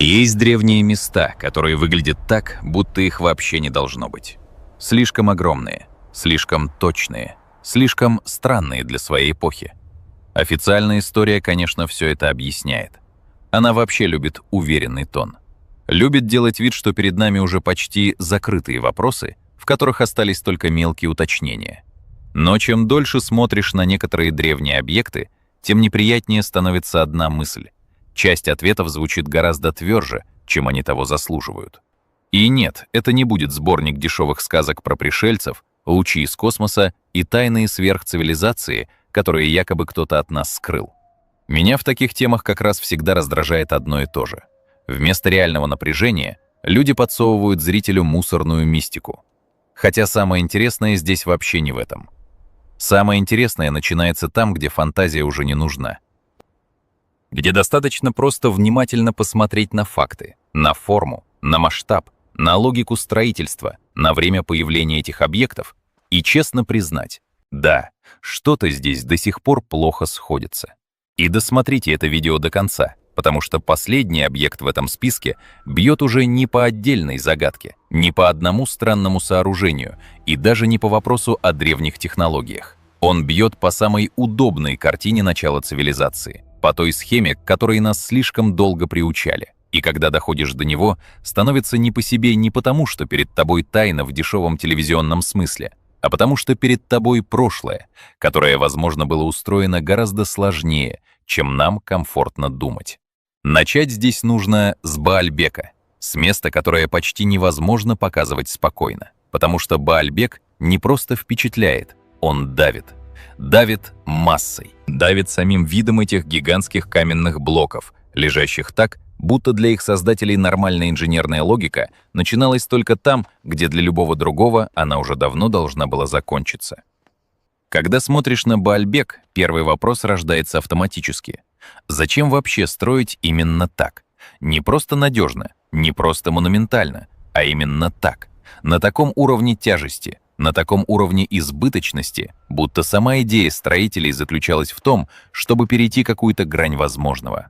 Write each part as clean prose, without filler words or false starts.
Есть древние места, которые выглядят так, будто их вообще не должно быть. Слишком огромные, слишком точные, слишком странные для своей эпохи. Официальная история, конечно, все это объясняет. Она вообще любит уверенный тон. Любит делать вид, что перед нами уже почти закрытые вопросы, в которых остались только мелкие уточнения. Но чем дольше смотришь на некоторые древние объекты, тем неприятнее становится одна мысль. Часть ответов звучит гораздо тверже, чем они того заслуживают. И нет, это не будет сборник дешевых сказок про пришельцев, лучи из космоса и тайные сверхцивилизации, которые якобы кто-то от нас скрыл. Меня в таких темах как раз всегда раздражает одно и то же. Вместо реального напряжения люди подсовывают зрителю мусорную мистику. Хотя самое интересное здесь вообще не в этом. Самое интересное начинается там, где фантазия уже не нужна. Где достаточно просто внимательно посмотреть на факты, на форму, на масштаб, на логику строительства, на время появления этих объектов и честно признать, да, что-то здесь до сих пор плохо сходится. И досмотрите это видео до конца, потому что последний объект в этом списке бьет уже не по отдельной загадке, не по одному странному сооружению и даже не по вопросу о древних технологиях. Он бьет по самой удобной картине начала цивилизации, по той схеме, к которой нас слишком долго приучали. И когда доходишь до него, становится не по себе не потому, что перед тобой тайна в дешевом телевизионном смысле, а потому что перед тобой прошлое, которое, возможно, было устроено гораздо сложнее, чем нам комфортно думать. Начать здесь нужно с Баальбека, с места, которое почти невозможно показывать спокойно, потому что Баальбек не просто впечатляет, он давит. Давит массой, давит самим видом этих гигантских каменных блоков, лежащих так, будто для их создателей нормальная инженерная логика начиналась только там, где для любого другого она уже давно должна была закончиться. Когда смотришь на Баальбек, первый вопрос рождается автоматически. Зачем вообще строить именно так? Не просто надежно, не просто монументально, а именно так. На таком уровне тяжести, на таком уровне избыточности, будто сама идея строителей заключалась в том, чтобы перейти какую-то грань возможного.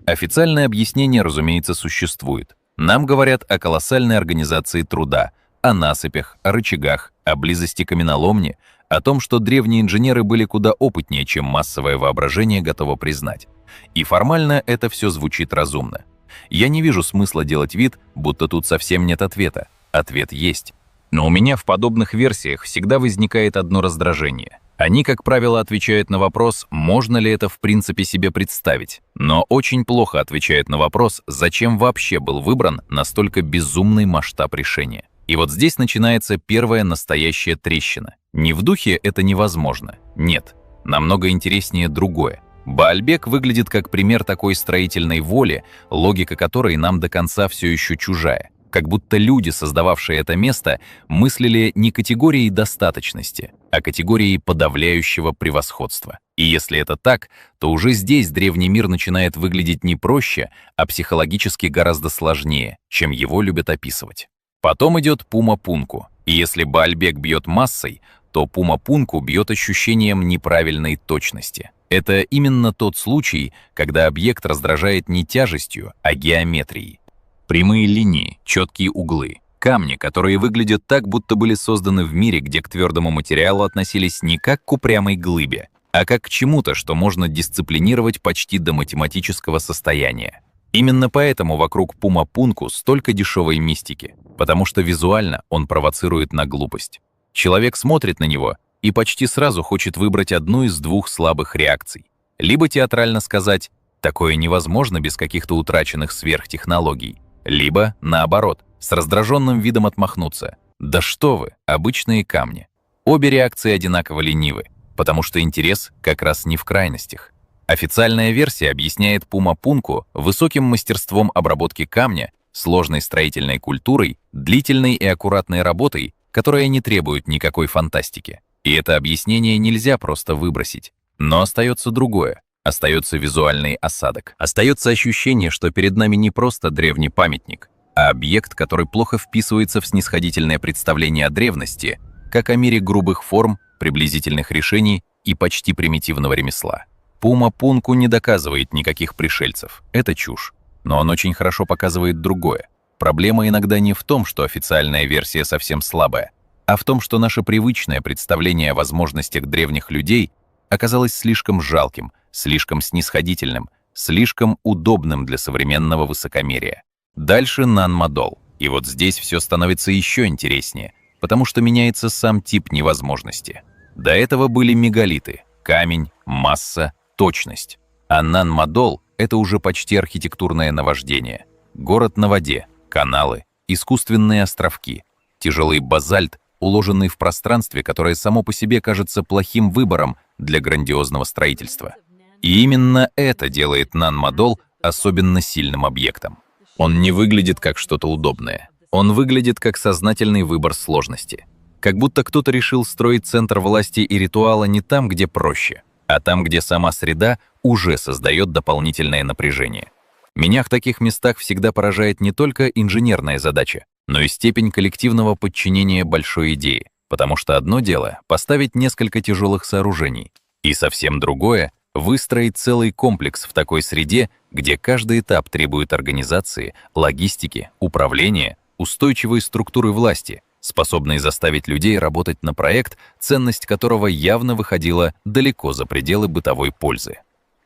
Официальное объяснение, разумеется, существует. Нам говорят о колоссальной организации труда, о насыпях, о рычагах, о близости каменоломни, о том, что древние инженеры были куда опытнее, чем массовое воображение готово признать. И формально это все звучит разумно. Я не вижу смысла делать вид, будто тут совсем нет ответа. Ответ есть. Но у меня в подобных версиях всегда возникает одно раздражение. Они, как правило, отвечают на вопрос, можно ли это в принципе себе представить, но очень плохо отвечают на вопрос, зачем вообще был выбран настолько безумный масштаб решения. И вот здесь начинается первая настоящая трещина. Не в духе «это невозможно». Нет, намного интереснее другое. Баальбек выглядит как пример такой строительной воли, логика которой нам до конца все еще чужая. Как будто люди, создававшие это место, мыслили не категорией достаточности, а категорией подавляющего превосходства. И если это так, то уже здесь древний мир начинает выглядеть не проще, а психологически гораздо сложнее, чем его любят описывать. Потом идет Пума-Пунку, и если Баальбек бьет массой, то Пума-Пунку бьет ощущением неправильной точности. Это именно тот случай, когда объект раздражает не тяжестью, а геометрией. Прямые линии, четкие углы, камни, которые выглядят так, будто были созданы в мире, где к твердому материалу относились не как к упрямой глыбе, а как к чему-то, что можно дисциплинировать почти до математического состояния. Именно поэтому вокруг Пума-Пунку столько дешевой мистики, потому что визуально он провоцирует на глупость. Человек смотрит на него и почти сразу хочет выбрать одну из двух слабых реакций. Либо театрально сказать «такое невозможно без каких-то утраченных сверхтехнологий», либо, наоборот, с раздраженным видом отмахнуться. Да что вы, обычные камни. Обе реакции одинаково ленивы, потому что интерес как раз не в крайностях. Официальная версия объясняет Пума-Пунку высоким мастерством обработки камня, сложной строительной культурой, длительной и аккуратной работой, которая не требует никакой фантастики. И это объяснение нельзя просто выбросить. Но остается другое. Остается визуальный осадок. Остается ощущение, что перед нами не просто древний памятник, а объект, который плохо вписывается в снисходительное представление о древности, как о мире грубых форм, приблизительных решений и почти примитивного ремесла. Пума-Пунку не доказывает никаких пришельцев. Это чушь. Но он очень хорошо показывает другое. Проблема иногда не в том, что официальная версия совсем слабая, а в том, что наше привычное представление о возможностях древних людей оказалось слишком жалким, слишком снисходительным, слишком удобным для современного высокомерия. Дальше нан-модол. И вот здесь все становится еще интереснее, потому что меняется сам тип невозможности. До этого были мегалиты, камень, масса, точность. А нан-модол — это уже почти архитектурное наваждение. Город на воде, каналы, искусственные островки, тяжелый базальт, уложенный в пространстве, которое само по себе кажется плохим выбором для грандиозного строительства. И именно это делает нан-модол особенно сильным объектом. Он не выглядит как что-то удобное. Он выглядит как сознательный выбор сложности. Как будто кто-то решил строить центр власти и ритуала не там, где проще, а там, где сама среда уже создает дополнительное напряжение. Меня в таких местах всегда поражает не только инженерная задача, но и степень коллективного подчинения большой идеи, потому что одно дело — поставить несколько тяжелых сооружений, и совсем другое — выстроить целый комплекс в такой среде, где каждый этап требует организации, логистики, управления, устойчивой структуры власти, способной заставить людей работать на проект, ценность которого явно выходила далеко за пределы бытовой пользы.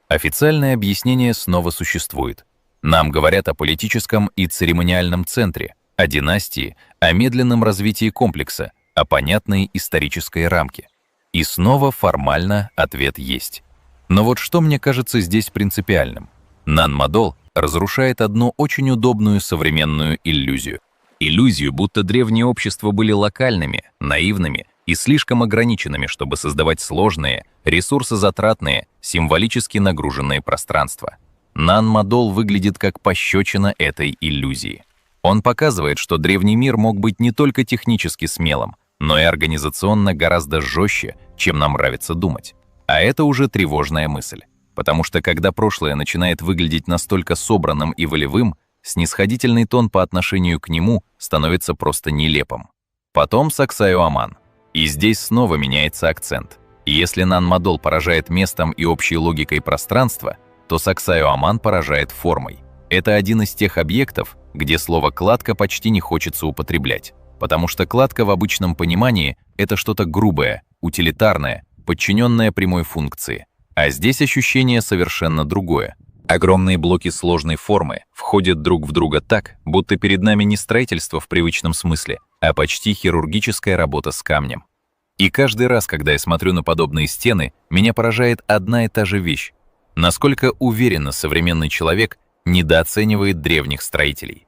Официальное объяснение снова существует. Нам говорят о политическом и церемониальном центре, о династии, о медленном развитии комплекса, о понятной исторической рамке. И снова формально ответ есть. Но вот что мне кажется здесь принципиальным. Нан-модол разрушает одну очень удобную современную иллюзию. Иллюзию, будто древние общества были локальными, наивными и слишком ограниченными, чтобы создавать сложные, ресурсозатратные, символически нагруженные пространства. Нан-модол выглядит как пощечина этой иллюзии. Он показывает, что древний мир мог быть не только технически смелым, но и организационно гораздо жестче, чем нам нравится думать. А это уже тревожная мысль, потому что когда прошлое начинает выглядеть настолько собранным и волевым, снисходительный тон по отношению к нему становится просто нелепым. Потом Саксайо-Аман. И здесь снова меняется акцент. И если нан-модол поражает местом и общей логикой пространства, то Саксайо-Аман поражает формой. Это один из тех объектов, где слово «кладка» почти не хочется употреблять, потому что кладка в обычном понимании — это что-то грубое, утилитарное, подчиненное прямой функции. А здесь ощущение совершенно другое. Огромные блоки сложной формы входят друг в друга так, будто перед нами не строительство в привычном смысле, а почти хирургическая работа с камнем. И каждый раз, когда я смотрю на подобные стены, меня поражает одна и та же вещь. Насколько уверенно современный человек недооценивает древних строителей.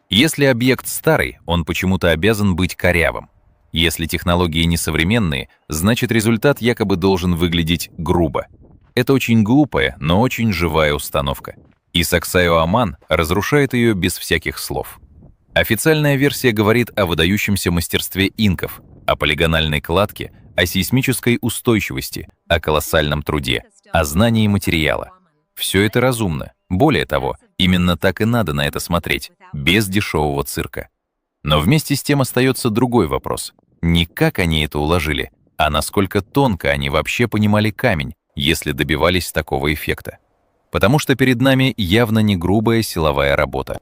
Если объект старый, он почему-то обязан быть корявым. Если технологии несовременные, значит результат якобы должен выглядеть грубо. Это очень глупая, но очень живая установка. И Саксайо-Аман разрушает ее без всяких слов. Официальная версия говорит о выдающемся мастерстве инков, о полигональной кладке, о сейсмической устойчивости, о колоссальном труде, о знании материала. Все это разумно. Более того, именно так и надо на это смотреть, без дешевого цирка. Но вместе с тем остается другой вопрос. Не как они это уложили, а насколько тонко они вообще понимали камень, если добивались такого эффекта. Потому что перед нами явно не грубая силовая работа.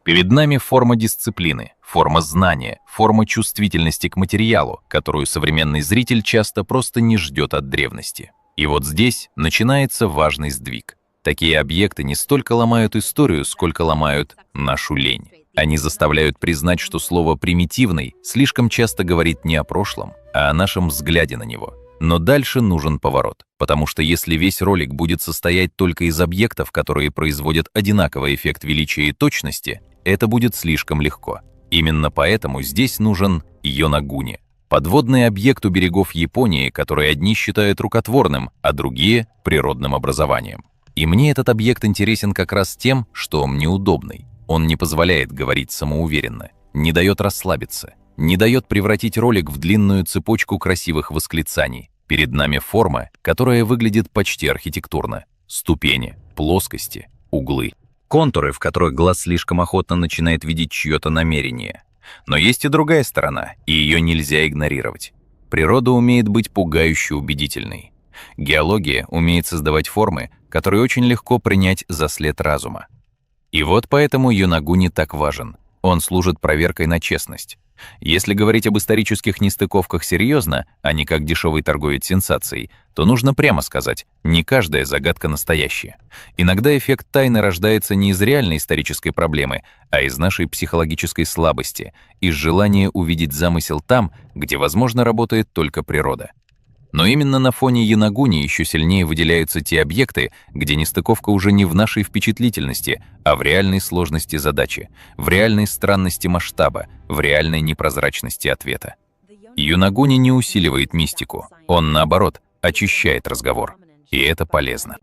Перед нами форма дисциплины, форма знания, форма чувствительности к материалу, которую современный зритель часто просто не ждет от древности. И вот здесь начинается важный сдвиг. Такие объекты не столько ломают историю, сколько ломают нашу лень. Они заставляют признать, что слово «примитивный» слишком часто говорит не о прошлом, а о нашем взгляде на него. Но дальше нужен поворот, потому что если весь ролик будет состоять только из объектов, которые производят одинаковый эффект величия и точности, это будет слишком легко. Именно поэтому здесь нужен Йонагуни — подводный объект у берегов Японии, который одни считают рукотворным, а другие — природным образованием. И мне этот объект интересен как раз тем, что он неудобный. Он не позволяет говорить самоуверенно, не дает расслабиться, не дает превратить ролик в длинную цепочку красивых восклицаний. Перед нами форма, которая выглядит почти архитектурно. Ступени, плоскости, углы. Контуры, в которых глаз слишком охотно начинает видеть чье-то намерение. Но есть и другая сторона, и ее нельзя игнорировать. Природа умеет быть пугающе убедительной. Геология умеет создавать формы, которые очень легко принять за след разума. И вот поэтому Юнагуни так важен. Он служит проверкой на честность. Если говорить об исторических нестыковках серьезно, а не как дешевый торговец сенсацией, то нужно прямо сказать, не каждая загадка настоящая. Иногда эффект тайны рождается не из реальной исторической проблемы, а из нашей психологической слабости, из желания увидеть замысел там, где, возможно, работает только природа. Но именно на фоне Юнагуни еще сильнее выделяются те объекты, где нестыковка уже не в нашей впечатлительности, а в реальной сложности задачи, в реальной странности масштаба, в реальной непрозрачности ответа. Юнагуни не усиливает мистику, он, наоборот, очищает разговор. И это полезно.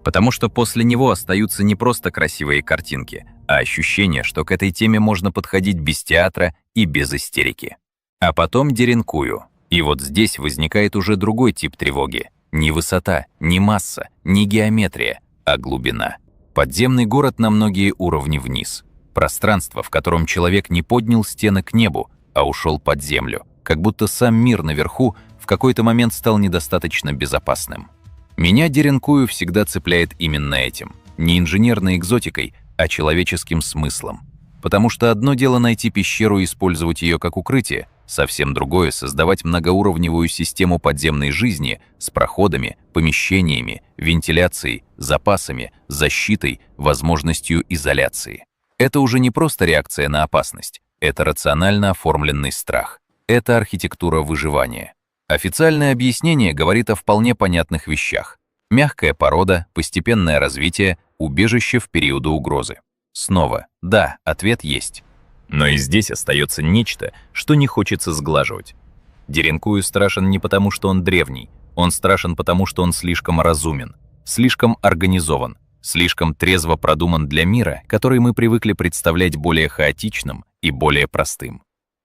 Потому что после него остаются не просто красивые картинки, а ощущение, что к этой теме можно подходить без театра и без истерики. А потом Деренкую. И вот здесь возникает уже другой тип тревоги. Не высота, не масса, не геометрия, а глубина. Подземный город на многие уровни вниз. Пространство, в котором человек не поднял стены к небу, а ушел под землю. Как будто сам мир наверху в какой-то момент стал недостаточно безопасным. Меня Деренкую всегда цепляет именно этим. Не инженерной экзотикой, а человеческим смыслом. Потому что одно дело найти пещеру и использовать ее как укрытие, совсем другое — создавать многоуровневую систему подземной жизни с проходами, помещениями, вентиляцией, запасами, защитой, возможностью изоляции. Это уже не просто реакция на опасность, это рационально оформленный страх. Это архитектура выживания. Официальное объяснение говорит о вполне понятных вещах. Мягкая порода, постепенное развитие, убежище в периоды угрозы. Снова, да, ответ есть. Но и здесь остается нечто, что не хочется сглаживать. Деренкую страшен не потому, что он древний, он страшен потому, что он слишком разумен, слишком организован, слишком трезво продуман для мира, который мы привыкли представлять более хаотичным и более простым.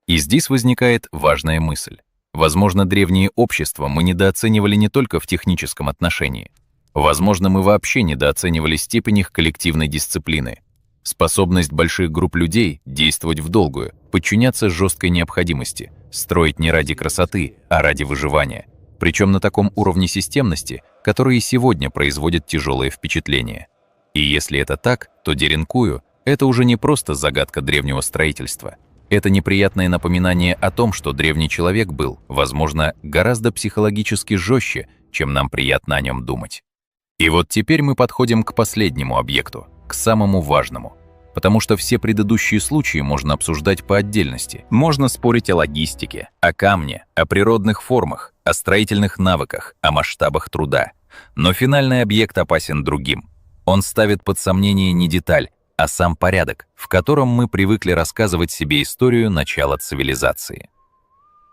И здесь возникает важная мысль. Возможно, древние общества мы недооценивали не только в техническом отношении. Возможно, мы вообще недооценивали степень их коллективной дисциплины. Способность больших групп людей действовать в долгую, подчиняться жесткой необходимости, строить не ради красоты, а ради выживания. Причем на таком уровне системности, который и сегодня производит тяжелое впечатление. И если это так, то Деренкую — это уже не просто загадка древнего строительства. Это неприятное напоминание о том, что древний человек был, возможно, гораздо психологически жестче, чем нам приятно о нем думать. И вот теперь мы подходим к последнему объекту, к самому важному. Потому что все предыдущие случаи можно обсуждать по отдельности. Можно спорить о логистике, о камне, о природных формах, о строительных навыках, о масштабах труда. Но финальный объект опасен другим. Он ставит под сомнение не деталь, а сам порядок, в котором мы привыкли рассказывать себе историю начала цивилизации.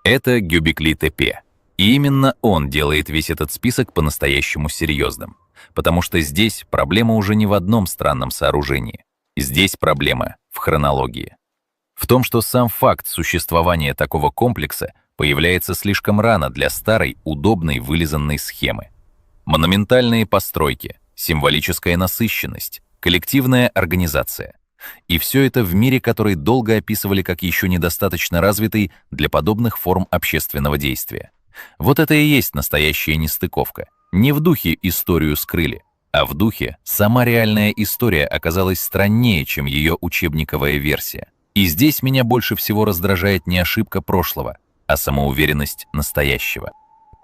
Это Гюбекли Тепе. И именно он делает весь этот список по-настоящему серьезным. Потому что здесь проблема уже не в одном странном сооружении. Здесь проблема в хронологии. В том, что сам факт существования такого комплекса появляется слишком рано для старой, удобной, вылизанной схемы. Монументальные постройки, символическая насыщенность, коллективная организация. И все это в мире, который долго описывали как еще недостаточно развитый для подобных форм общественного действия. Вот это и есть настоящая нестыковка. Не в духе историю скрыли, а в духе сама реальная история оказалась страннее, чем ее учебниковая версия. И здесь меня больше всего раздражает не ошибка прошлого, а самоуверенность настоящего.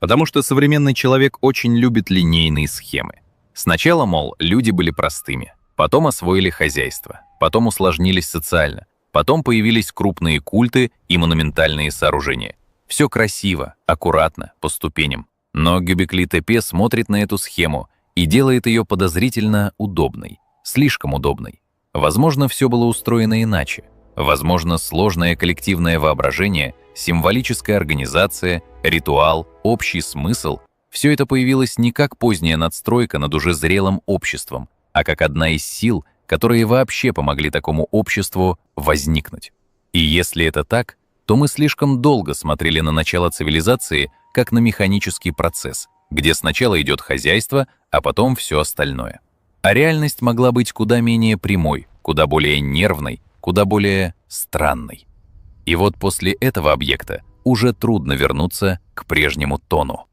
Потому что современный человек очень любит линейные схемы. Сначала, мол, люди были простыми, потом освоили хозяйство, потом усложнились социально, потом появились крупные культы и монументальные сооружения. Все красиво, аккуратно, по ступеням. Но Гюбекли Тепе смотрит на эту схему и делает ее подозрительно удобной, слишком удобной. Возможно, все было устроено иначе. Возможно, сложное коллективное воображение, символическая организация, ритуал, общий смысл — все это появилось не как поздняя надстройка над уже зрелым обществом, а как одна из сил, которые вообще помогли такому обществу возникнуть. И если это так, то мы слишком долго смотрели на начало цивилизации как на механический процесс, где сначала идет хозяйство, а потом все остальное. А реальность могла быть куда менее прямой, куда более нервной, куда более странной. И вот после этого объекта уже трудно вернуться к прежнему тону.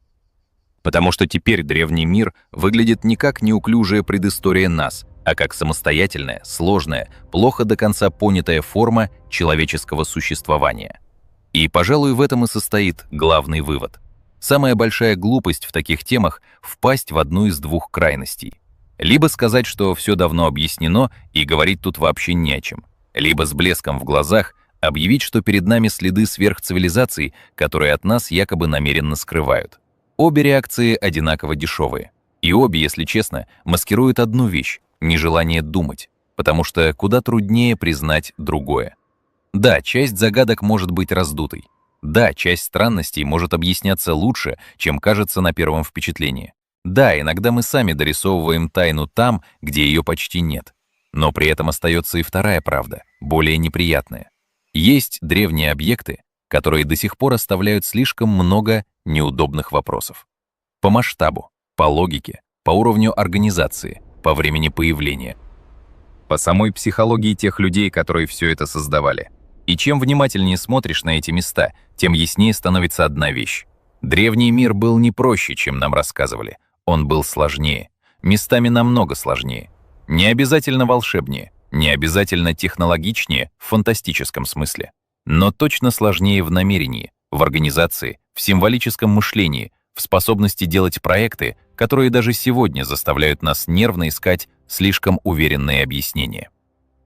Потому что теперь древний мир выглядит не как неуклюжая предыстория нас, а как самостоятельная, сложная, плохо до конца понятая форма человеческого существования. И, пожалуй, в этом и состоит главный вывод. Самая большая глупость в таких темах — впасть в одну из двух крайностей. Либо сказать, что все давно объяснено и говорить тут вообще не о чем, либо с блеском в глазах объявить, что перед нами следы сверхцивилизаций, которые от нас якобы намеренно скрывают. Обе реакции одинаково дешевые. И обе, если честно, маскируют одну вещь — нежелание думать, потому что куда труднее признать другое. Да, часть загадок может быть раздутой. Да, часть странностей может объясняться лучше, чем кажется на первом впечатлении. Да, иногда мы сами дорисовываем тайну там, где ее почти нет. Но при этом остается и вторая правда, более неприятная. Есть древние объекты, которые до сих пор оставляют слишком много неудобных вопросов. По масштабу, по логике, по уровню организации, по времени появления, по самой психологии тех людей, которые все это создавали. И чем внимательнее смотришь на эти места, тем яснее становится одна вещь. Древний мир был не проще, чем нам рассказывали. Он был сложнее, местами намного сложнее. Не обязательно волшебнее, не обязательно технологичнее в фантастическом смысле, но точно сложнее в намерении, в организации, в символическом мышлении, в способности делать проекты, которые даже сегодня заставляют нас нервно искать слишком уверенные объяснения.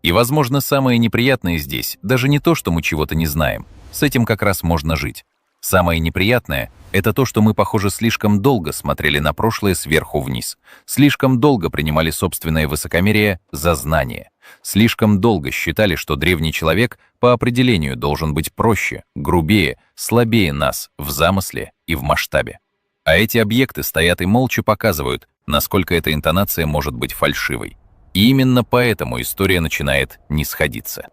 И, возможно, самое неприятное здесь даже не то, что мы чего-то не знаем, с этим как раз можно жить. Самое неприятное — это то, что мы, похоже, слишком долго смотрели на прошлое сверху вниз, слишком долго принимали собственное высокомерие за знание, слишком долго считали, что древний человек по определению должен быть проще, грубее, слабее нас в замысле и в масштабе. А эти объекты стоят и молча показывают, насколько эта интонация может быть фальшивой. И именно поэтому история начинает не сходиться.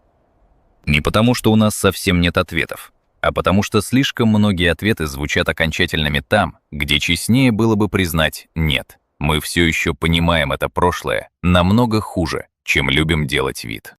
Не потому, что у нас совсем нет ответов, а потому что слишком многие ответы звучат окончательными там, где честнее было бы признать «нет». Мы все еще понимаем это прошлое намного хуже, чем любим делать вид.